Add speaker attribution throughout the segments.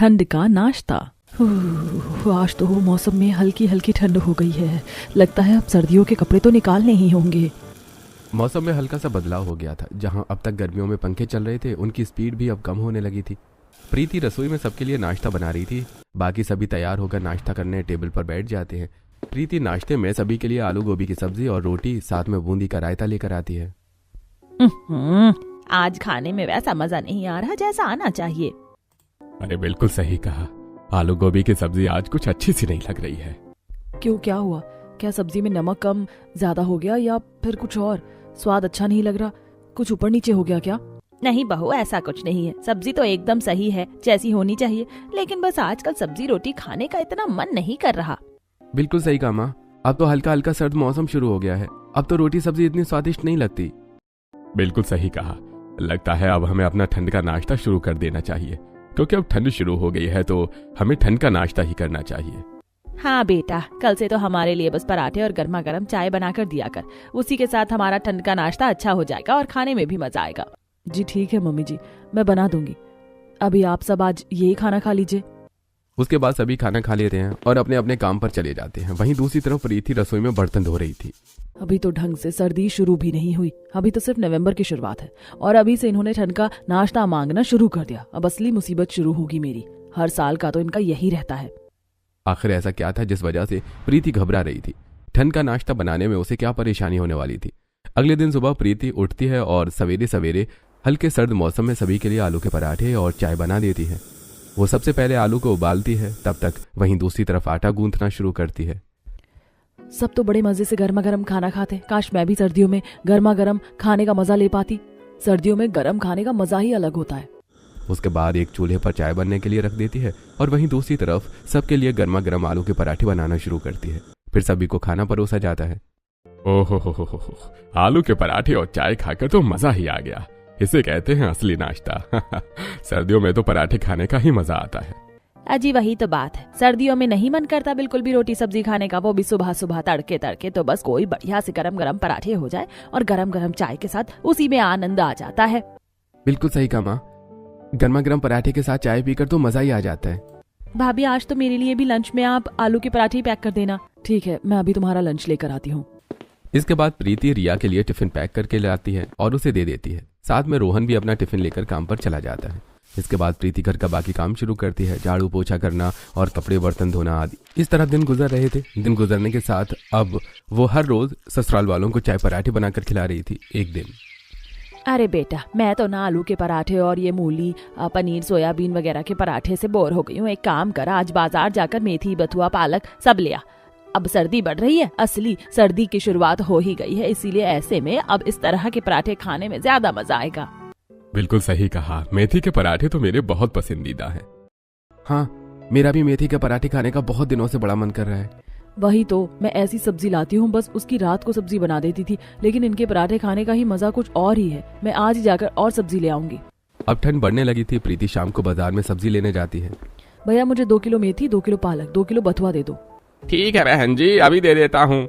Speaker 1: ठंड का नाश्ता। आज तो मौसम में हल्की हल्की ठंड हो गई है। लगता है अब सर्दियों के कपड़े तो निकालने ही होंगे।
Speaker 2: मौसम में हल्का सा बदलाव हो गया था। जहां अब तक गर्मियों में पंखे चल रहे थे, उनकी स्पीड भी अब कम होने लगी थी। प्रीति रसोई में सबके लिए नाश्ता बना रही थी। बाकी सभी तैयार होकर नाश्ता करने टेबल पर बैठ जाते हैं। प्रीति नाश्ते में सभी के लिए आलू गोभी की सब्जी और रोटी, साथ में बूंदी का रायता लेकर आती है।
Speaker 3: आज खाने में वैसा मजा नहीं आ रहा जैसा आना चाहिए।
Speaker 2: अरे बिल्कुल सही कहा, आलू गोभी की सब्जी आज कुछ अच्छी सी नहीं लग रही है।
Speaker 1: क्यों, क्या हुआ? क्या सब्जी में नमक कम ज्यादा हो गया या फिर कुछ और? स्वाद अच्छा नहीं लग रहा? कुछ ऊपर नीचे हो गया क्या?
Speaker 3: नहीं बहू, ऐसा कुछ नहीं है। सब्जी तो एकदम सही है, जैसी होनी चाहिए। लेकिन बस आजकल सब्जी रोटी खाने का इतना मन नहीं कर रहा।
Speaker 2: बिल्कुल सही कहा माँ, अब तो हल्का हल्का सर्द मौसम शुरू हो गया है। अब तो रोटी सब्जी इतनी स्वादिष्ट नहीं लगती। बिल्कुल सही कहा, लगता है अब हमें अपना ठंड का नाश्ता शुरू कर देना चाहिए, क्योंकि अब ठंड शुरू हो गई है तो हमें ठंड का नाश्ता ही करना चाहिए।
Speaker 3: हाँ बेटा, कल से तो हमारे लिए बस पराठे और गर्मा गर्म चाय बनाकर दिया कर। उसी के साथ हमारा ठंड का नाश्ता अच्छा हो जाएगा और खाने में भी मजा आएगा।
Speaker 1: जी ठीक है मम्मी जी, मैं बना दूंगी। अभी आप सब आज यही खाना खा लीजिए।
Speaker 2: उसके बाद सभी खाना खा लेते हैं और अपने अपने काम पर चले जाते हैं। वहीं दूसरी तरफ प्रीति रसोई में बर्तन धो रही थी।
Speaker 1: अभी तो ढंग से सर्दी शुरू भी नहीं हुई। अभी तो सिर्फ नवंबर की शुरुआत है और अभी से इन्होंने ठंड का नाश्ता मांगना शुरू कर दिया। अब असली मुसीबत शुरू होगी मेरी। हर साल का तो इनका यही रहता है।
Speaker 2: आखिर ऐसा क्या था जिस वजह से प्रीति घबरा रही थी? ठंड का नाश्ता बनाने में उसे क्या परेशानी होने वाली थी? अगले दिन सुबह प्रीति उठती है और सवेरे सवेरे हल्के सर्द मौसम में सभी के लिए आलू के पराठे और चाय बना देती है। वो सबसे पहले आलू को उबालती है, तब तक वहीं दूसरी तरफ आटा गूंथना शुरू करती है।
Speaker 1: सब तो बड़े मजे से गर्मा गर्म खाना खाते। काश मैं भी सर्दियों में गर्मा गर्म खाने का मजा ले पाती। सर्दियों में गर्म खाने का मजा ही अलग होता है।
Speaker 2: उसके बाद एक चूल्हे पर चाय बनने के लिए रख देती है और वहीं दूसरी तरफ सबके लिए गर्मा गर्म आलू के पराठे बनाना शुरू करती है। फिर सभी को खाना परोसा जाता है। ओहो, आलू के पराठे और चाय खाकर तो मजा ही आ गया। इसे कहते हैं असली नाश्ता। सर्दियों में तो पराठे खाने का ही मजा आता है।
Speaker 3: अजी वही तो बात है, सर्दियों में नहीं मन करता बिल्कुल भी रोटी सब्जी खाने का, वो भी सुबह सुबह तड़के तड़के। तो बस कोई बढ़िया से गरम गरम पराठे हो जाए और गरम गरम चाय के साथ, उसी में आनंद आ जाता है।
Speaker 2: बिल्कुल सही कहा माँ, गर्मा गर्म पराठे के साथ चाय पीकर तो मजा ही आ जाता है।
Speaker 1: भाभी आज तो मेरे लिए भी लंच में आप आलू के पराठे ही पैक कर देना। ठीक है, मैं अभी तुम्हारा लंच लेकर आती हूँ।
Speaker 2: इसके बाद प्रीति रिया के लिए टिफिन पैक करके लाती है और उसे दे देती है। साथ में रोहन भी अपना टिफिन लेकर काम पर चला जाता है। इसके बाद प्रीति घर का बाकी काम शुरू करती है, झाड़ू पोछा करना और कपड़े बर्तन धोना आदि। इस तरह दिन गुजर रहे थे। दिन गुजरने के साथ अब वो हर रोज ससुराल वालों को चाय पराठे बनाकर खिला रही थी। एक दिन,
Speaker 3: अरे बेटा, मैं तो ना आलू के पराठे और ये मूली पनीर सोयाबीन वगैरह के पराठे से बोर हो गई हूँ। एक काम कर, आज बाजार जाकर मेथी बथुआ पालक सब ले आ। अब सर्दी बढ़ रही है, असली सर्दी की शुरुआत हो ही गई है, इसीलिए ऐसे में अब इस तरह के पराठे खाने में ज्यादा मजा आएगा।
Speaker 2: बिल्कुल सही कहा, मेथी के पराठे तो मेरे बहुत पसंदीदा हैं। हाँ, मेरा भी मेथी के पराठे खाने का बहुत दिनों से बड़ा मन कर रहा है।
Speaker 1: वही तो, मैं ऐसी सब्जी लाती हूँ, बस उसकी रात को सब्जी बना देती थी। लेकिन इनके पराठे खाने का ही मजा कुछ और ही है। मैं आज ही जाकर और सब्जी ले आऊंगी।
Speaker 2: अब ठंड बढ़ने लगी थी। प्रीति शाम को बाजार में सब्जी लेने जाती है।
Speaker 1: भैया मुझे 2 किलो मेथी, 2 किलो पालक, 2 किलो बथुआ दे दो।
Speaker 2: ठीक है बहन जी, अभी दे देता हूँ।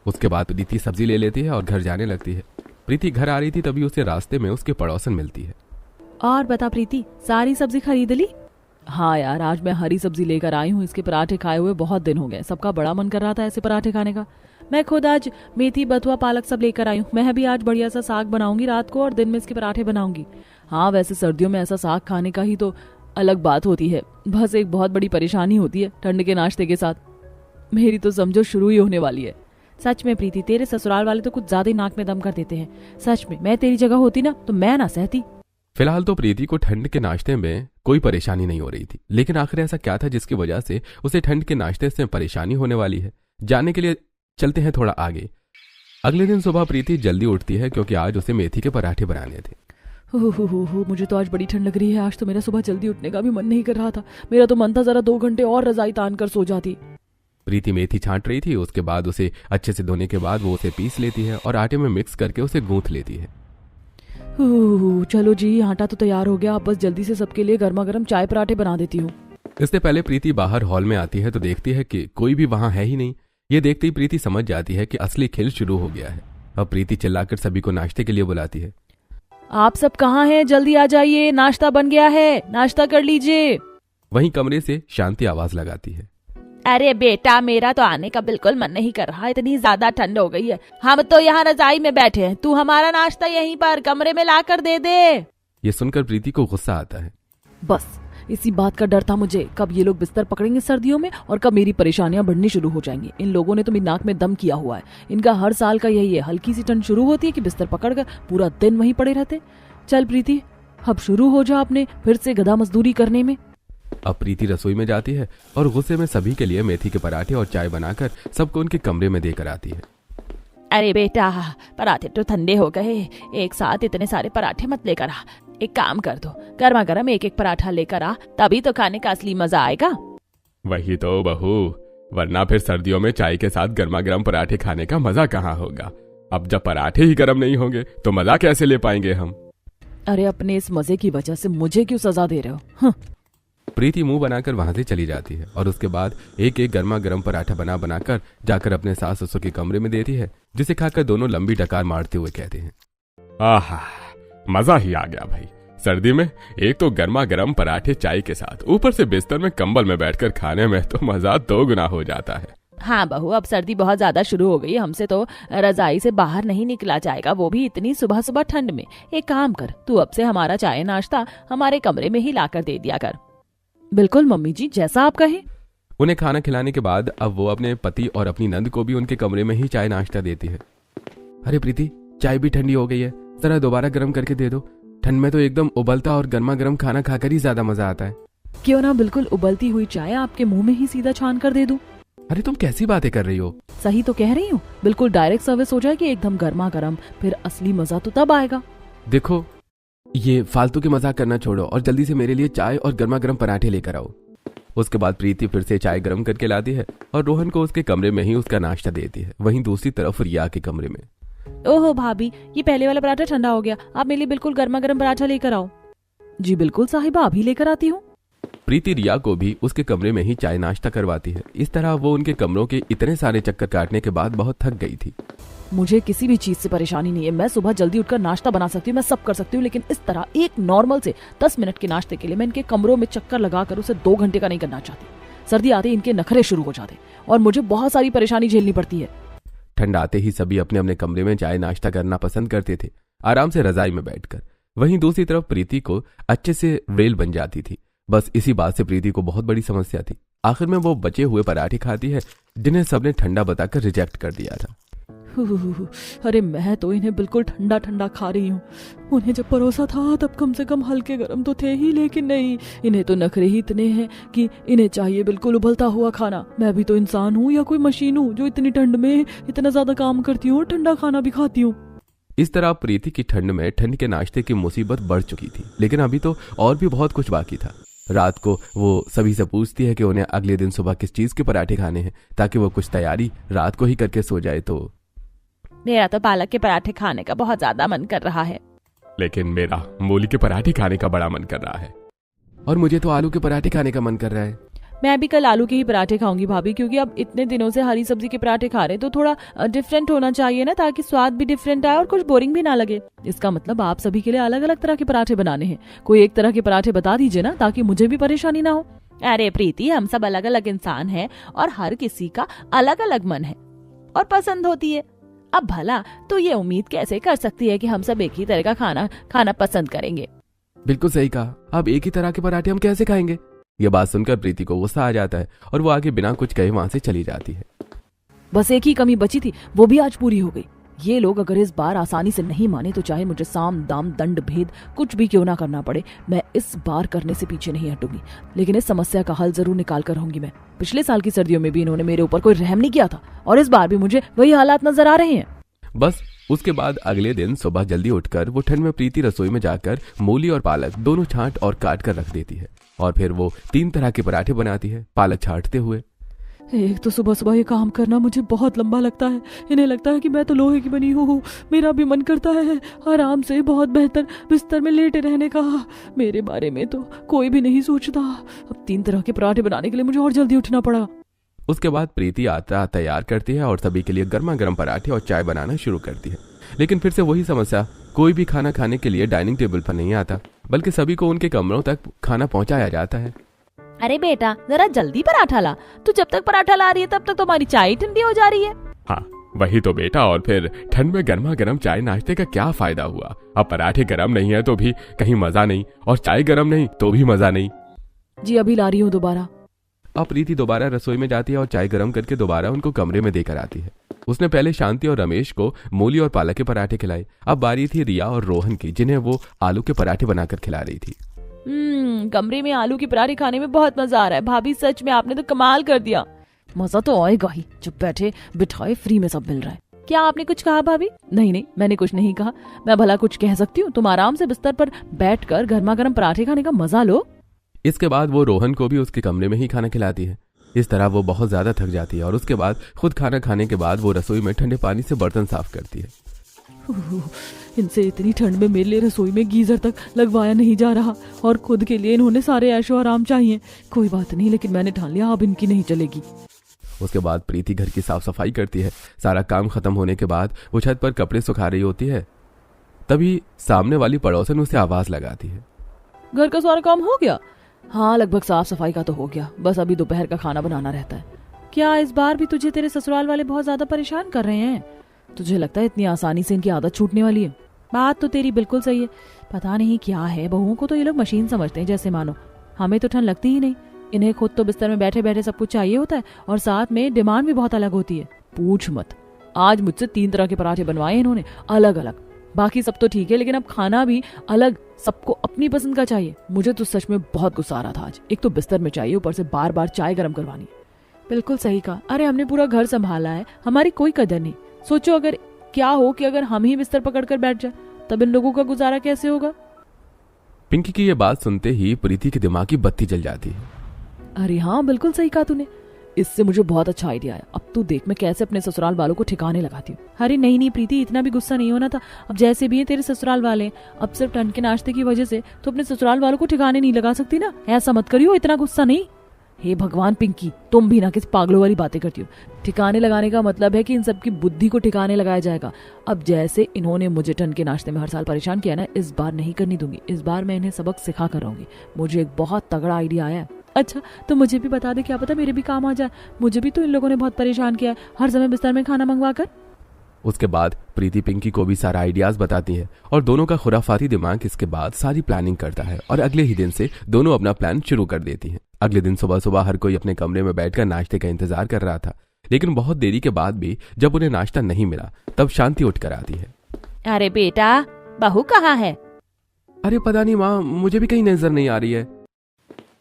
Speaker 2: उसके बाद प्रीति सब्जी ले लेती है और घर जाने लगती है। प्रीति घर आ रही थी, तभी उसे रास्ते में उसके पड़ोसन मिलती है।
Speaker 1: और बता प्रीति, सारी सब्जी खरीद ली? हाँ यार, आज मैं हरी सब्जी लेकर आई हूँ। इसके पराठे खाए हुए बहुत दिन हो गए। सबका बड़ा मन कर रहा था ऐसे पराठे खाने का। मैं खुद आज मेथी बथुआ पालक सब लेकर आई हूँ। मैं भी आज बढ़िया सा साग बनाऊंगी रात को और दिन में इसके पराठे बनाऊंगी। हाँ, वैसे सर्दियों में ऐसा साग खाने का ही तो अलग बात होती है। बस एक बहुत बड़ी परेशानी होती है ठंड के नाश्ते के साथ। मेरी तो समझो शुरू ही होने वाली है। सच में प्रीति, तेरे ससुराल वाले तो कुछ ज्यादा ही नाक में दम कर देते हैं। सच में मैं तेरी जगह होती ना तो मैं ना सहती।
Speaker 2: फिलहाल तो प्रीति को ठंड के नाश्ते में कोई परेशानी नहीं हो रही थी, लेकिन आखिर ऐसा क्या था जिसकी वजह से उसे ठंड के नाश्ते से परेशानी होने वाली है? जानने के लिए चलते हैं थोड़ा आगे। अगले दिन सुबह प्रीति जल्दी उठती है क्योंकि आज उसे मेथी के पराठे बनाने थे।
Speaker 1: हो, मुझे तो आज बड़ी ठंड लग रही है। आज तो मेरा सुबह जल्दी उठने का भी मन नहीं कर रहा था। मेरा तो मन था जरा 2 घंटे और रजाई तान कर सो जाती।
Speaker 2: प्रीति मेथी छांट रही थी। उसके बाद उसे अच्छे से धोने के बाद वो उसे पीस लेती है और आटे में मिक्स करके उसे गूंथ लेती है।
Speaker 1: चलो जी, आटा तो तैयार हो गया। अब बस जल्दी से सबके लिए गर्मा गर्म चाय पराठे बना देती हूँ।
Speaker 2: इससे पहले प्रीति बाहर हॉल में आती है तो देखती है कि कोई भी वहां है ही नहीं। ये देखते ही प्रीति समझ जाती है कि असली खेल शुरू हो गया है। अब प्रीति चिल्लाकर सभी को नाश्ते के लिए बुलाती है।
Speaker 1: आप सब कहाँ हैं? जल्दी आ जाइए, नाश्ता बन गया है, नाश्ता कर लीजिए।
Speaker 2: वहीं कमरे से शांति आवाज लगाती है।
Speaker 3: अरे बेटा, मेरा तो आने का बिल्कुल मन नहीं कर रहा, इतनी ज्यादा ठंड हो गई है। हम तो यहाँ रजाई में बैठे हैं, तू हमारा नाश्ता यहीं पर कमरे में ला कर दे दे।
Speaker 2: ये सुनकर प्रीति को गुस्सा आता है।
Speaker 1: बस इसी बात का डर था मुझे, कब ये लोग बिस्तर पकड़ेंगे सर्दियों में और कब मेरी परेशानियां बढ़नी शुरू हो जाएंगी। इन लोगों ने तो मेरी नाक में दम किया हुआ है। इनका हर साल का यही है, हल्की सी ठंड शुरू होती है कि बिस्तर पकड़कर पूरा दिन वहीं पड़े रहते। चल प्रीति, अब शुरू हो जा अपने फिर से गधा मजदूरी करने में।
Speaker 2: अब प्रीति रसोई में जाती है और गुस्से में सभी के लिए मेथी के पराठे और चाय बनाकर सबको उनके कमरे में देकर आती है।
Speaker 3: अरे बेटा, पराठे तो ठंडे हो गए, एक साथ इतने सारे पराठे मत लेकर आ। एक काम कर दो, गर्मा गर्म एक एक पराठा लेकर आ, तभी तो खाने का असली मजा आएगा।
Speaker 2: वही तो बहू, वरना फिर सर्दियों में चाय के साथ गर्मा गर्म पराठे खाने का मजा कहाँ होगा। अब जब पराठे ही गर्म नहीं होंगे तो मजा कैसे ले पाएंगे हम।
Speaker 1: अरे अपने इस मजे की वजह से मुझे क्यों सजा दे रहे हो।
Speaker 2: प्रीति मुंह बनाकर वहां से चली जाती है और उसके बाद एक एक गर्मा गर्म पराठा बनाकर जाकर अपने सास ससुर के कमरे में देती है, जिसे खाकर दोनों लंबी डकार मारते हुए कहते हैं, आहा, मजा ही आ गया भाई। सर्दी में एक तो गर्मा गर्म पराठे चाय के साथ, ऊपर से बिस्तर में कंबल में बैठकर खाने में तो मजा 2 गुना हो जाता है।
Speaker 3: हाँ बहू, अब सर्दी बहुत ज्यादा शुरू हो गई, हमसे तो रजाई से बाहर नहीं निकला जाएगा, वो भी इतनी सुबह सुबह ठंड में। एक काम कर, तू अब से हमारा चाय नाश्ता हमारे कमरे में ही लाकर दे दिया कर।
Speaker 1: बिल्कुल मम्मी जी, जैसा आप कहें।
Speaker 2: उन्हें खाना खिलाने के बाद अब वो अपने पति और अपनी नंद को भी उनके कमरे में ही चाय नाश्ता देती है। अरे प्रीति, चाय भी ठंडी हो गई है, जरा दोबारा गर्म करके दे दो। ठंड में तो एकदम उबलता और गर्मा गर्म खाना खाकर ही ज्यादा मजा आता है।
Speaker 1: क्यों ना बिल्कुल उबलती हुई चाय आपके मुंह में ही सीधा छान कर दे दूं।
Speaker 2: अरे तुम कैसी बातें कर रही हो।
Speaker 1: सही तो कह रही हूँ, बिल्कुल डायरेक्ट सर्विस हो जाएगी, एकदम गर्मा गर्म। फिर असली मजा तो तब आएगा।
Speaker 2: देखो, ये फालतू के मजाक करना छोड़ो और जल्दी से मेरे लिए चाय और गर्मा गर्म पराठे लेकर आओ। उसके बाद प्रीति फिर से चाय गर्म करके लाती है और रोहन को उसके कमरे में ही उसका नाश्ता देती है। वहीं दूसरी तरफ रिया के कमरे में,
Speaker 1: ओहो भाभी, ये पहले वाला पराठा ठंडा हो गया, आप मेरे लिए बिल्कुल गर्मा गर्म पराठा लेकर आओ। जी बिल्कुल साहिबा, अभी लेकर आती हूँ।
Speaker 2: प्रीति रिया को भी उसके कमरे में ही चाय नाश्ता करवाती है। इस तरह वो उनके कमरों के इतने सारे चक्कर काटने के बाद बहुत थक गई थी।
Speaker 1: मुझे किसी भी चीज से परेशानी नहीं है, मैं सुबह जल्दी उठकर नाश्ता बना सकती हूँ, मैं सब कर सकती हूँ, लेकिन इस तरह एक नॉर्मल से 10 मिनट के नाश्ते के लिए मैं इनके कमरों में चक्कर लगाकर उसे 2 घंटे का नहीं करना चाहती। सर्दी आते इनके नखरे शुरू हो जाते और मुझे बहुत सारी परेशानी झेलनी पड़ती है।
Speaker 2: ठंड आते ही सभी अपने अपने कमरे में चाय नाश्ता करना पसंद करते थे, आराम से रजाई में बैठकर। वहीं दूसरी तरफ प्रीति को अच्छे से रेल बन जाती थी। बस इसी बात से प्रीति को बहुत बड़ी समस्या थी। आखिर में वो बचे हुए पराठे खाती है, जिन्हें सबने ठंडा बताकर रिजेक्ट कर दिया था।
Speaker 1: अरे मैं तो इन्हें बिल्कुल ठंडा ठंडा खा रही हूँ। उन्हें जब परोसा था तब कम से कम हल्के गर्म तो थे ही, लेकिन नहीं, इन्हें तो नखरे ही इतने हैं कि इन्हें चाहिए बिल्कुल उबलता हुआ खाना। मैं भी तो इंसान हूँ या कोई मशीन हूँ जो इतनी ठंड में इतना ज्यादा काम करती हूँ और ठंडा खाना भी खाती हूँ।
Speaker 2: इस तरह प्रीति की ठंड में ठंड के नाश्ते की मुसीबत बढ़ चुकी थी, लेकिन अभी तो और भी बहुत कुछ बाकी था। रात को वो सभी से पूछती है कि उन्हें अगले दिन सुबह किस चीज के पराठे खाने हैं, ताकि वो कुछ तैयारी रात को ही करके सो जाए। तो
Speaker 3: मेरा तो पालक के पराठे खाने का बहुत ज्यादा मन कर रहा है।
Speaker 2: लेकिन मेरा मूली के पराठे खाने का बड़ा मन कर रहा है। और मुझे तो आलू के पराठे खाने का मन कर रहा है।
Speaker 1: मैं भी कल आलू के ही पराठे खाऊंगी भाभी, क्योंकि अब इतने दिनों से हरी सब्जी के पराठे खा रहे हैं तो थोड़ा डिफरेंट होना चाहिए ना, ताकि स्वाद भी डिफरेंट आए और कुछ बोरिंग भी ना लगे। इसका मतलब आप सभी के लिए अलग अलग तरह के पराठे बनाने हैं। कोई एक तरह के पराठे बता दीजिए ना, ताकि मुझे भी परेशानी ना हो।
Speaker 3: अरे प्रीति, हम सब अलग अलग इंसान हैं और हर किसी का अलग अलग मन है और पसंद होती है। अब भला तो ये उम्मीद कैसे कर सकती है कि हम सब एक ही तरह का खाना पसंद करेंगे।
Speaker 2: बिल्कुल सही कहा, अब एक ही तरह के पराठे हम कैसे खाएंगे। यह बात सुनकर प्रीति को गुस्सा आ जाता है और वो आगे बिना कुछ कहे वहां से चली जाती है।
Speaker 1: बस एक ही कमी बची थी, वो भी आज पूरी हो गई। ये लोग अगर इस बार आसानी से नहीं माने तो चाहे मुझे साम दाम दंड भेद कुछ भी क्यों ना करना पड़े, मैं इस बार करने से पीछे नहीं हटूंगी। लेकिन इस समस्या का हल जरूर निकाल कर रहूंगी मैं। पिछले साल की सर्दियों में भी इन्होंने मेरे ऊपर कोई रहम नहीं किया था और इस बार भी मुझे वही हालात नजर आ रहे हैं।
Speaker 2: बस उसके बाद अगले दिन सुबह जल्दी उठकर वो ठंड में प्रीति रसोई में जाकर मूली और पालक दोनों छांट और काट कर रख देती है और फिर वो 3 तरह के पराठे बनाती है, पालक छांटते हुए।
Speaker 1: एक तो सुबह सुबह ये काम करना मुझे बहुत लंबा लगता है। इन्हें लगता है कि मैं तो लोहे की बनी हूँ। मेरा भी मन करता है आराम से बहुत बेहतर बिस्तर में लेटे रहने का। मेरे बारे में तो कोई भी नहीं सोचता। अब 3 तरह के पराठे बनाने के लिए मुझे और जल्दी उठना पड़ा।
Speaker 2: उसके बाद प्रीति आटा तैयार करती है और सभी के लिए गर्मा गर्म पराठे और चाय बनाना शुरू करती है। लेकिन फिर से वही समस्या, कोई भी खाना खाने के लिए डाइनिंग टेबल पर नहीं आता, बल्कि सभी को उनके कमरों तक खाना पहुंचाया जाता है।
Speaker 3: अरे बेटा जरा जल्दी पराठा ला, तू जब तक पराठा ला रही है तब तक तुम्हारी चाय ठंडी हो जा रही है।
Speaker 2: हाँ वही तो बेटा, और फिर ठंड में गर्मा गर्म चाय नाश्ते का क्या फायदा हुआ। अब पराठे गर्म नहीं है तो भी कहीं मजा नहीं, और चाय गर्म नहीं तो भी मजा नहीं।
Speaker 1: जी अभी ला रही हूँ दोबारा।
Speaker 2: अब प्रीति दोबारा रसोई में जाती है और चाय गर्म करके दोबारा उनको कमरे में देकर आती है। उसने पहले शांति और रमेश को मूली और पालक के पराठे खिलाए। अब बारी थी रिया और रोहन की, जिन्हें वो आलू के पराठे बनाकर खिला रही थी।
Speaker 1: कमरे में आलू की पराठे खाने में बहुत मजा आ रहा है भाभी, सच में आपने तो कमाल कर दिया। मजा तो आएगा ही, जब बैठे बिठाए फ्री में सब मिल रहा है। क्या आपने कुछ कहा भाभी? नहीं मैंने कुछ नहीं कहा, मैं भला कुछ कह सकती हूँ? तुम आराम से बिस्तर पर बैठकर गर्मा गर्म पराठे खाने का मजा लो।
Speaker 2: इसके बाद वो रोहन को भी उसके कमरे में ही खाना खिलाती है। इस तरह वो बहुत ज्यादा थक जाती है और उसके बाद खुद खाना खाने के बाद वो रसोई में ठंडे पानी से बर्तन साफ करती है।
Speaker 1: इनसे इतनी ठंड में मेरे लिए रसोई में गीजर तक लगवाया नहीं जा रहा, और खुद के लिए इन्होंने सारे ऐशो आराम चाहिए। कोई बात नहीं, लेकिन मैंने ठान लिया अब इनकी नहीं चलेगी।
Speaker 2: उसके बाद प्रीति घर की साफ सफाई करती है। सारा काम खत्म होने के बाद वो छत पर कपड़े सुखा रही होती है, तभी सामने वाली पड़ोसन उसे आवाज लगाती है।
Speaker 1: घर का सारा काम हो गया? हाँ लगभग साफ सफाई का तो हो गया, बस अभी दोपहर का खाना बनाना रहता है। क्या इस बार भी तुझे तेरे ससुराल वाले बहुत ज्यादा परेशान कर रहे हैं? तुझे लगता है इतनी आसानी से इनकी आदत छूटने वाली है? बात तो तेरी बिल्कुल सही है, पता नहीं क्या है, बहुओं को तो ये लोग मशीन समझते हैं जैसे मानो। हमें तो ठंड लगती ही नहीं, इन्हें खुद तो बिस्तर में बैठे बैठे सब कुछ चाहिए होता है, और साथ में डिमांड भी बहुत अलग होती है। पूछ मत, आज मुझसे 3 तरह के पराठे बनवाए इन्होंने अलग अलग। बाकी सब तो ठीक है, लेकिन अब खाना भी अलग, सबको अपनी पसंद का चाहिए। मुझे तो सच में बहुत गुस्सा आ रहा था आज। एक तो बिस्तर में चाहिए, ऊपर से बार बार चाय गर्म करवानी। बिल्कुल सही कहा। अरे हमने पूरा घर संभाला है, हमारी कोई कदर नहीं। सोचो अगर क्या हो कि अगर हम ही बिस्तर पकड़कर बैठ जाए, तब इन लोगों का गुजारा कैसे होगा?
Speaker 2: पिंकी की ये बात सुनते ही प्रीति के दिमाग की बत्ती जल जाती है।
Speaker 1: अरे हाँ बिल्कुल सही कहा तूने, इससे मुझे बहुत अच्छा आइडिया आया। अब तू देख मैं कैसे अपने ससुराल वालों को ठिकाने लगाती हूँ। अरे नहीं प्रीति, इतना भी गुस्सा नहीं होना था। अब जैसे भी है तेरे ससुराल वाले, अब सिर्फ ठंड के नाश्ते की वजह से तो अपने ससुराल वालों को ठिकाने नहीं लगा सकती ना। ऐसा मत करियो, इतना गुस्सा नहीं। हे भगवान पिंकी, तुम भी ना किस पागलों वाली बातें करती हो। ठिकाने लगाने का मतलब है कि इन सबकी बुद्धि को ठिकाने लगाया जाएगा। अब जैसे इन्होंने मुझे ठंड के नाश्ते में हर साल परेशान किया ना, इस बार नहीं करनी दूंगी। इस बार मैं इन्हें सबक सिखा कर रहूंगी। मुझे एक बहुत तगड़ा आइडिया आया है। अच्छा तो मुझे भी बता दे, क्या पता मेरे भी काम आ जाए। मुझे भी तो इन लोगों ने बहुत परेशान किया है, हर समय बिस्तर में खाना मंगवा कर।
Speaker 2: उसके बाद प्रीति पिंकी को भी सारा आइडियाज बताती है और दोनों का खुराफाती दिमाग इसके बाद सारी प्लानिंग करता है और अगले ही दिन से दोनों अपना प्लान शुरू कर देती हैं। अगले दिन सुबह सुबह हर कोई अपने कमरे में बैठकर नाश्ते का इंतजार कर रहा था, लेकिन बहुत देरी के बाद भी जब उन्हें नाश्ता नहीं मिला तब शांति उठकर आती है।
Speaker 3: अरे बेटा, बहू कहाँ है?
Speaker 2: अरे पता नहीं माँ, मुझे भी कहीं नजर नहीं आ रही है।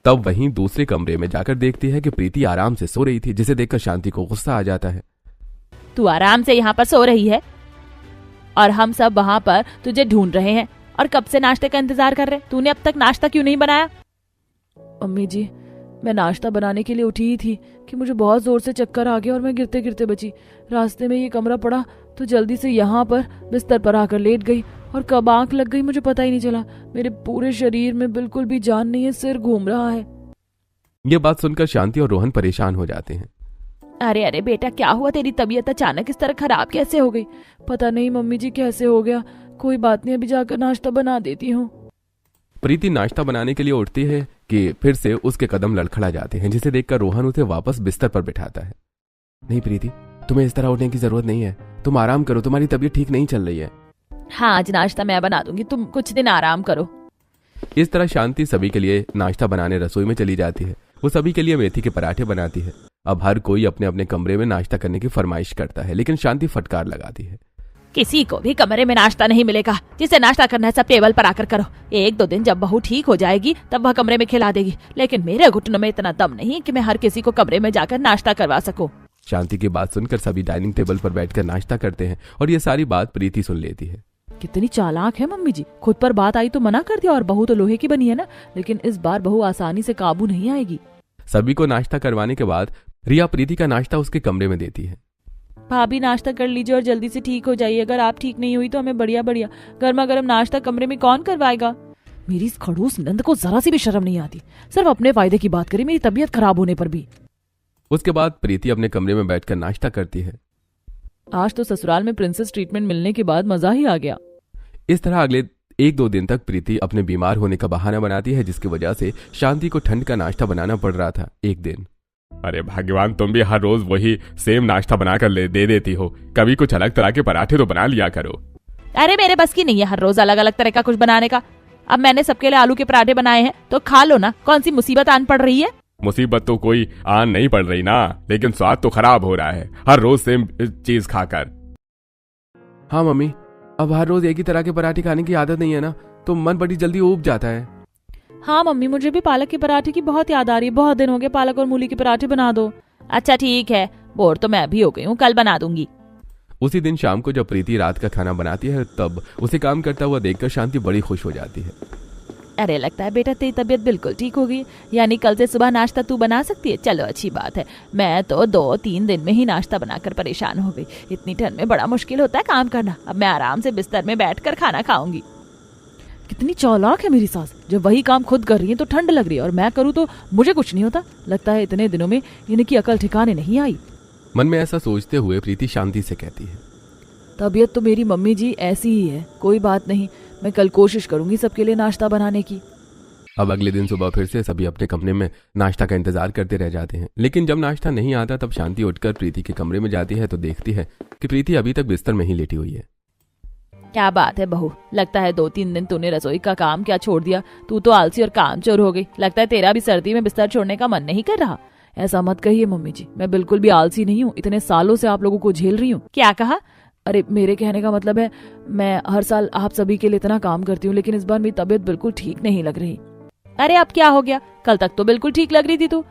Speaker 2: तब वहीं दूसरे कमरे में जाकर देखती है कि प्रीति आराम से सो रही थी, जिसे देखकर शांति को गुस्सा आ जाता है।
Speaker 3: तू आराम से यहाँ पर सो रही है और हम सब वहाँ पर तुझे ढूंढ रहे हैं, और कब से नाश्ते का इंतजार कर रहे। तूने अब तक नाश्ता क्यों नहीं बनाया?
Speaker 1: अम्मी जी, मैं नाश्ता बनाने के लिए उठी ही थी कि मुझे बहुत जोर से चक्कर आ गया और मैं गिरते गिरते बची। रास्ते में ये कमरा पड़ा तो जल्दी से यहाँ पर बिस्तर पर आकर लेट गई, और कब आंख लग गई मुझे पता ही नहीं चला। मेरे पूरे शरीर में बिल्कुल भी जान नहीं है, सिर घूम रहा है।
Speaker 2: ये बात सुनकर शांति और रोहन परेशान हो जाते हैं।
Speaker 3: अरे अरे बेटा, क्या हुआ? तेरी तबीयत अचानक इस तरह खराब कैसे हो गई?
Speaker 1: पता नहीं मम्मी जी कैसे हो गया। कोई बात नहीं, अभी जाकर नाश्ता बना देती हूँ।
Speaker 2: प्रीति नाश्ता बनाने के लिए उठती है कि फिर से उसके कदम लड़खड़ा जाते हैं, जिसे देखकर रोहन उसे वापस बिस्तर पर बिठाता है। नहीं प्रीति, तुम्हें इस तरह उठने की जरूरत नहीं है, तुम आराम करो, तुम्हारी तबीयत ठीक नहीं चल रही है।
Speaker 3: हाँ, आज नाश्ता मैं बना दूंगी, तुम कुछ दिन आराम करो।
Speaker 2: इस तरह शांति सभी के लिए नाश्ता बनाने रसोई में चली जाती है। वो सभी के लिए मेथी के पराठे बनाती है। अब हर कोई अपने अपने कमरे में नाश्ता करने की फरमाइश करता है, लेकिन शांति फटकार लगाती है।
Speaker 3: किसी को भी कमरे में नाश्ता नहीं मिलेगा। जिसे नाश्ता करना है सब टेबल पर आकर करो। 1-2 दिन जब बहू ठीक हो जाएगी तब वह कमरे में खिला देगी, लेकिन मेरे घुटनों में इतना दम नहीं कि मैं हर किसी को कमरे में जाकर नाश्ता करवा सकूं।
Speaker 2: शांति की बात सुनकर सभी डाइनिंग टेबल पर बैठकर नाश्ता करते हैं और ये सारी बात प्रीति सुन लेती है।
Speaker 1: कितनी चालाक है मम्मी जी, खुद पर बात आई तो मना कर दिया, और बहू तो लोहे की बनी है ना। लेकिन इस बार बहू आसानी से काबू नहीं आएगी।
Speaker 2: सभी को नाश्ता करवाने के बाद रिया प्रीति का नाश्ता उसके कमरे में देती है।
Speaker 1: भाभी नाश्ता कर लीजिए और जल्दी से ठीक हो जाइए। अगर आप ठीक नहीं हुई तो हमें बढ़िया बढ़िया गर्मा गर्म नाश्ता कमरे में कौन करवाएगा? मेरी इस खड़ूस नंद को जरा सी भी शर्म नहीं आती, सिर्फ अपने फायदे की बात करी, मेरी तबीयत खराब होने पर भी।
Speaker 2: उसके बाद प्रीति अपने कमरे में बैठकर नाश्ता करती है।
Speaker 1: आज तो ससुराल में प्रिंसेस ट्रीटमेंट मिलने के बाद मजा ही आ गया।
Speaker 2: इस तरह अगले एक दो दिन तक प्रीति अपने बीमार होने का बहाना बनाती है, जिसकी वजह से शांति को ठंड का नाश्ता बनाना पड़ रहा था। एक दिन,
Speaker 4: अरे भगवान, तुम भी हर रोज वही सेम नाश्ता बनाकर दे देती हो, कभी कुछ अलग तरह के पराठे तो बना लिया करो।
Speaker 3: अरे मेरे बस की नहीं है हर रोज अलग अलग तरह का कुछ बनाने का। अब मैंने सबके लिए आलू के पराठे बनाए हैं तो खा लो ना, कौन सी मुसीबत आन पड़ रही है।
Speaker 4: मुसीबत तो कोई आन नहीं पड़ रही ना, लेकिन स्वाद तो खराब हो रहा है हर रोज सेम चीज खाकर।
Speaker 2: हाँ मम्मी, अब हर रोज एक ही तरह के पराठे खाने की आदत नहीं है ना, तो मन बड़ी जल्दी ऊब जाता है।
Speaker 1: हाँ मम्मी, मुझे भी पालक के पराठे की बहुत याद आ रही है, बहुत दिन हो गए। पालक और मूली के पराठे बना दो।
Speaker 3: अच्छा ठीक है, बोर तो मैं भी हो गई हूँ, कल बना दूंगी।
Speaker 2: उसी दिन शाम को जब प्रीति रात का खाना बनाती है, तब उसे काम करता हुआ देखकर शांति बड़ी खुश हो जाती है।
Speaker 3: अरे लगता है बेटा तेरी तबीयत बिल्कुल ठीक हो गई, यानी कल से सुबह नाश्ता तू बना सकती है। चलो अच्छी बात है, मैं तो 2-3 दिन में ही नाश्ता बनाकर परेशान हो गई। इतनी ठंड में बड़ा मुश्किल होता है काम करना। अब मैं आराम से बिस्तर में बैठकर खाना खाऊंगी।
Speaker 1: कितनी चालाक है मेरी सास, जब वही काम खुद कर रही है तो ठंड लग रही है और मैं करूँ तो मुझे कुछ नहीं होता। लगता है इतने दिनों में इनकी अकल ठिकाने नहीं आई।
Speaker 2: मन में ऐसा सोचते हुए प्रीति शांति से कहती है,
Speaker 1: तबीयत तो मेरी मम्मी जी ऐसी ही है, कोई बात नहीं, मैं कल कोशिश करूंगी सबके लिए नाश्ता बनाने की।
Speaker 2: अब अगले दिन सुबह फिर से सभी अपने कमरे में नाश्ता का इंतजार करते रह जाते हैं, लेकिन जब नाश्ता नहीं आता तब शांति उठकर प्रीति के कमरे में जाती है तो देखती है कि प्रीति अभी तक बिस्तर में ही लेटी हुई है।
Speaker 3: क्या बात है बहू, लगता है 2-3 दिन तूने रसोई का काम क्या छोड़ दिया। तू तो आलसी और कामचोर हो गई। लगता है तेरा भी सर्दी में बिस्तर छोड़ने का मन नहीं कर रहा।
Speaker 1: ऐसा मत कहिए मम्मी जी, मैं बिल्कुल भी आलसी नहीं हूँ। इतने सालों से आप लोगों को झेल रही हूँ।
Speaker 3: क्या कहा?
Speaker 1: अरे मेरे कहने का मतलब है, मैं हर साल आप सभी के लिए इतना काम करती हूँ, लेकिन इस बार मेरी तबीयत बिल्कुल ठीक नहीं लग रही।
Speaker 3: अरे अब क्या हो गया? कल तक तो बिल्कुल ठीक लग रही थी तू।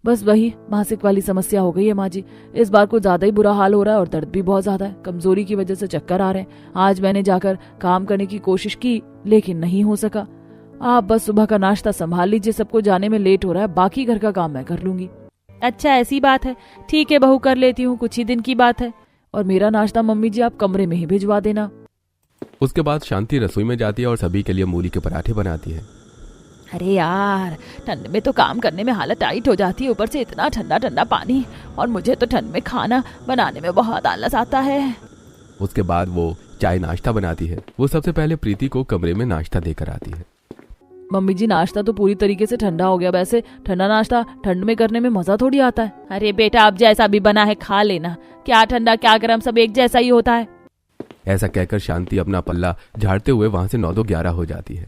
Speaker 1: बस वही मासिक वाली समस्या हो गई है माँ जी। इस बार कुछ ज्यादा ही बुरा हाल हो रहा है और दर्द भी बहुत ज्यादा है। कमजोरी की वजह से चक्कर आ रहे हैं। आज मैंने जाकर काम करने की कोशिश की लेकिन नहीं हो सका। आप बस सुबह का नाश्ता संभाल लीजिए, सबको जाने में लेट हो रहा है, बाकी घर का काम मैं कर लूंगी।
Speaker 3: अच्छा ऐसी बात है, ठीक है बहू, कर लेती हूँ, कुछ ही दिन की बात है।
Speaker 1: और मेरा नाश्ता मम्मी जी आप कमरे में ही भिजवा देना।
Speaker 2: उसके बाद शांति रसोई में जाती है और सभी के लिए मूली के पराठे बनाती है।
Speaker 3: अरे यार, ठंड में तो काम करने में हालत टाइट हो जाती है, ऊपर से इतना ठंडा ठंडा पानी, और मुझे तो ठंड में खाना बनाने में बहुत आलस आता है।
Speaker 2: उसके बाद वो चाय नाश्ता बनाती है। वो सबसे पहले प्रीति को कमरे में नाश्ता देकर आती है।
Speaker 1: मम्मी जी नाश्ता तो पूरी तरीके से ठंडा हो गया। वैसे ठंडा नाश्ता ठंड में करने में मजा थोड़ी आता है।
Speaker 3: अरे बेटा, अब जैसा भी बना है खा लेना, क्या ठंडा क्या गर्म सब एक जैसा ही होता है।
Speaker 2: ऐसा कहकर शांति अपना पल्ला झाड़ते हुए वहां से 9-11 हो जाती है।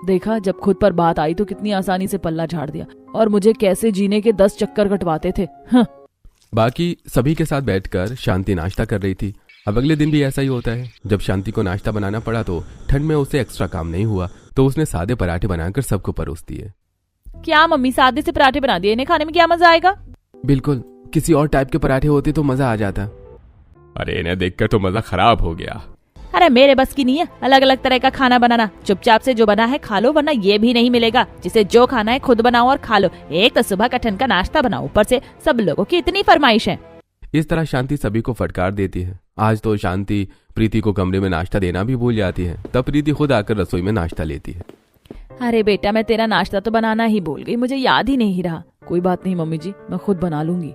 Speaker 1: देखा, जब खुद पर बात आई तो कितनी आसानी से पल्ला झाड़ दिया, और मुझे कैसे जीने के 10 चक्कर कटवाते थे।
Speaker 2: बाकी सभी के साथ बैठकर शांति नाश्ता कर रही थी। अब अगले दिन भी ऐसा ही होता है। जब शांति को नाश्ता बनाना पड़ा तो ठंड में उसे एक्स्ट्रा काम नहीं हुआ, तो उसने सादे पराठे बनाकर सबको परोसती है।
Speaker 3: क्या मम्मी, सादे से पराठे बना दिए? इन्हें खाने में क्या मजा आएगा?
Speaker 2: बिल्कुल, किसी और टाइप के पराठे होते तो मजा आ जाता।
Speaker 4: अरे इन्हें देखकर तो मजा खराब हो गया।
Speaker 3: अरे मेरे बस की नहीं है अलग अलग तरह का खाना बनाना। चुपचाप से जो बना है खा लो, वरना ये भी नहीं मिलेगा। जिसे जो खाना है खुद बनाओ और खा लो। एक तो सुबह का ठंड का नाश्ता बनाओ, ऊपर से सब लोगों की इतनी फरमाइश है।
Speaker 2: इस तरह शांति सभी को फटकार देती है। आज तो शांति प्रीति को कमरे में नाश्ता देना भी भूल जाती है। तब प्रीति खुद आकर रसोई में नाश्ता लेती है।
Speaker 3: अरे बेटा, मैं तेरा नाश्ता तो बनाना ही भूल गई, मुझे याद ही नहीं रहा।
Speaker 1: कोई बात नहीं मम्मी जी, मैं खुद बना लूंगी।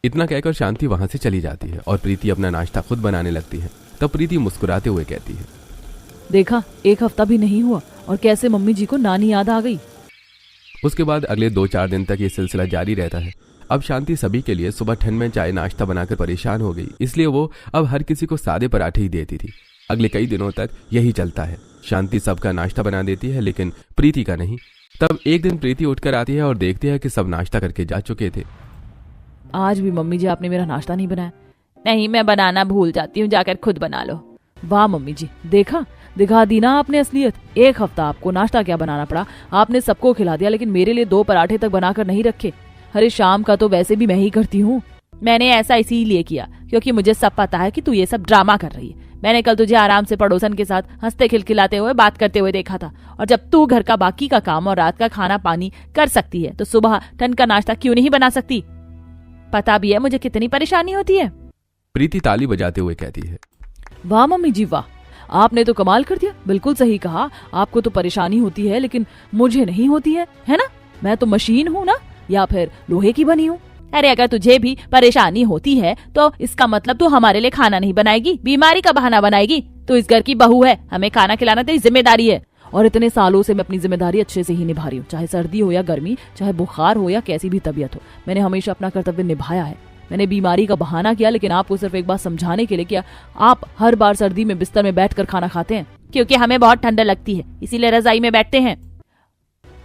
Speaker 2: इतना कहकर शांति वहां से चली जाती है और प्रीति अपना नाश्ता खुद बनाने लगती है। तब प्रीति मुस्कुराते हुए कहती है,
Speaker 1: देखा, 1 हफ्ता भी नहीं हुआ और कैसे मम्मी जी को नानी याद आ गई।
Speaker 2: उसके बाद अगले 2-4 दिन तक ये सिलसिला जारी रहता है। अब शांति सभी के लिए सुबह ठंड में चाय नाश्ता बनाकर परेशान हो गई, इसलिए वो अब हर किसी को सादे पराठे ही देती थी। अगले कई दिनों तक यही चलता है। शांति सबका नाश्ता बना देती है, लेकिन प्रीति का नहीं। तब एक दिन प्रीति उठकर आती है और देखती है कि सब नाश्ता करके जा चुके थे।
Speaker 1: आज भी मम्मी जी आपने मेरा नाश्ता नहीं बनाया।
Speaker 3: नहीं, मैं बनाना भूल जाती हूँ, जाकर खुद बना लो।
Speaker 1: वाह मम्मी जी, देखा, दिखा दी ना आपने असलियत। 1 हफ्ता आपको नाश्ता क्या बनाना पड़ा, आपने सबको खिला दिया, लेकिन मेरे लिए 2 पराठे तक बनाकर नहीं रखे। अरे शाम का तो वैसे भी मैं ही करती हूँ।
Speaker 3: मैंने ऐसा इसीलिए किया क्योंकि मुझे सब पता है कि तू ये सब ड्रामा कर रही है। मैंने कल तुझे आराम से पड़ोसन के साथ हंसते खिलखिलाते हुए बात करते हुए देखा था। और जब तू घर का बाकी का काम और रात का खाना पानी कर सकती है, तो सुबह ठंड का नाश्ता क्यों नहीं बना सकती? पता भी है मुझे कितनी परेशानी होती है।
Speaker 2: प्रीति ताली बजाते हुए कहती है,
Speaker 1: वाह मम्मी जी वाह, आपने तो कमाल कर दिया। बिल्कुल सही कहा, आपको तो परेशानी होती है लेकिन मुझे नहीं होती है ना? मैं तो मशीन हूँ ना, या फिर लोहे की बनी हूँ?
Speaker 3: अरे अगर तुझे भी परेशानी होती है तो इसका मतलब तू हमारे लिए खाना नहीं बनाएगी, बीमारी का बहाना बनाएगी। तू इस घर की बहू है, हमें खाना खिलाना तेरी जिम्मेदारी है।
Speaker 1: और इतने सालों से मैं अपनी जिम्मेदारी अच्छे से ही निभा रही हूँ, चाहे सर्दी हो या गर्मी, चाहे बुखार हो या कैसी भी तबीयत हो। मैंने हमेशा अपना कर्तव्य निभाया है। मैंने बीमारी का बहाना किया, लेकिन आपको सिर्फ एक बात समझाने के लिए किया। आप हर बार सर्दी में बिस्तर में बैठकर खाना खाते हैं।
Speaker 3: क्योंकि हमें बहुत ठंड लगती है, इसीलिए रजाई में बैठते हैं।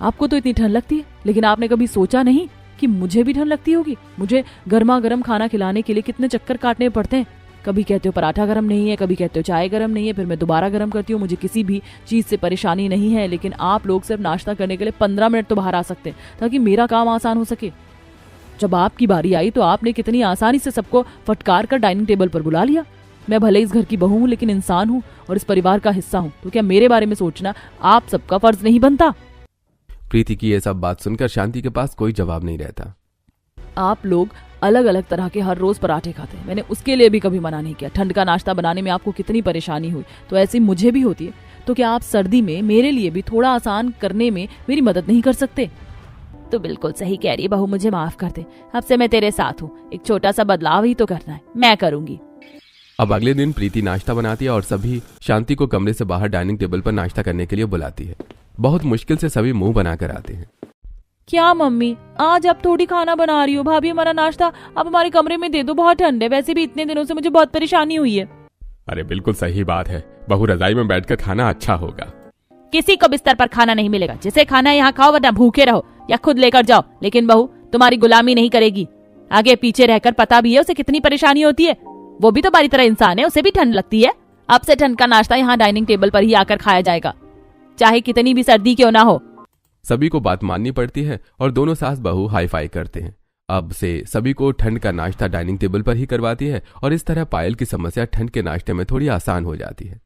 Speaker 1: आपको तो इतनी ठंड लगती है, लेकिन आपने कभी सोचा नहीं कि मुझे भी ठंड लगती होगी। मुझे गर्मा गर्म खाना खिलाने के लिए कितने चक्कर काटने पड़ते हैं। कभी कहते हो पराठा गर्म नहीं है, कभी कहते हो चाय गर्म नहीं है, फिर मैं दोबारा गर्म करती हूँ। मुझे किसी भी चीज से परेशानी नहीं है, लेकिन आप लोग सिर्फ नाश्ता करने के लिए 15 मिनट तो बाहर आ सकते हैं ताकि मेरा काम आसान हो सके। जब आपकी बारी आई तो आपने कितनी आसानी से सबको फटकार कर डाइनिंग टेबल पर बुला लिया। मैं भले इस घर की बहू हूँ, लेकिन इंसान हूँ और इस परिवार का हिस्सा हूँ, तो क्या मेरे बारे में सोचना आप सबका फर्ज नहीं बनता?
Speaker 2: प्रीति की ये सब बात सुनकर शांति के पास कोई जवाब नहीं रहता।
Speaker 1: आप लोग अलग अलग तरह के हर रोज पराठे खाते हैं, मैंने उसके लिए भी कभी मना नहीं किया। ठंड का नाश्ता बनाने में आपको कितनी परेशानी हुई, तो ऐसी मुझे भी होती है। तो क्या आप सर्दी में मेरे लिए भी थोड़ा आसान करने में मेरी मदद नहीं कर सकते?
Speaker 3: तो बिल्कुल सही कह रही है बहू, मुझे माफ कर दे। अब से मैं तेरे साथ हूँ, एक छोटा सा बदलाव ही तो करना है, मैं करूंगी।
Speaker 2: अब अगले दिन प्रीति नाश्ता बनाती है और सभी शांति को कमरे से बाहर डाइनिंग टेबल पर नाश्ता करने के लिए बुलाती है। बहुत मुश्किल से सभी मुंह बनाकर आते हैं।
Speaker 1: क्या मम्मी, आज आप थोड़ी खाना बना रही हो? भाभी हमारा नाश्ता आप हमारे कमरे में दे दो, बहुत ठंड है। वैसे भी इतने दिनों से मुझे बहुत परेशानी हुई है।
Speaker 4: अरे बिल्कुल सही बात है, बहू रजाई में बैठकर खाना अच्छा होगा।
Speaker 3: किसी को बिस्तर पर खाना नहीं मिलेगा, जिसे खाना है यहाँ खाओ, वरना भूखे रहो या खुद लेकर जाओ। लेकिन बहू तुम्हारी गुलामी नहीं करेगी। आगे पीछे रहकर पता भी है उसे कितनी परेशानी होती है। वो भी तो हमारी तरह इंसान है, उसे भी ठंड लगती है। अब से ठंड का नाश्ता यहाँ डाइनिंग टेबल पर ही आकर खाया जाएगा, चाहे कितनी भी सर्दी क्यों ना हो।
Speaker 2: सभी को बात माननी पड़ती है और दोनों सास बहू हाई फाई करते हैं। अब से सभी को ठंड का नाश्ता डाइनिंग टेबल पर ही करवाती है और इस तरह पायल की समस्या ठंड के नाश्ते में थोड़ी आसान हो जाती है।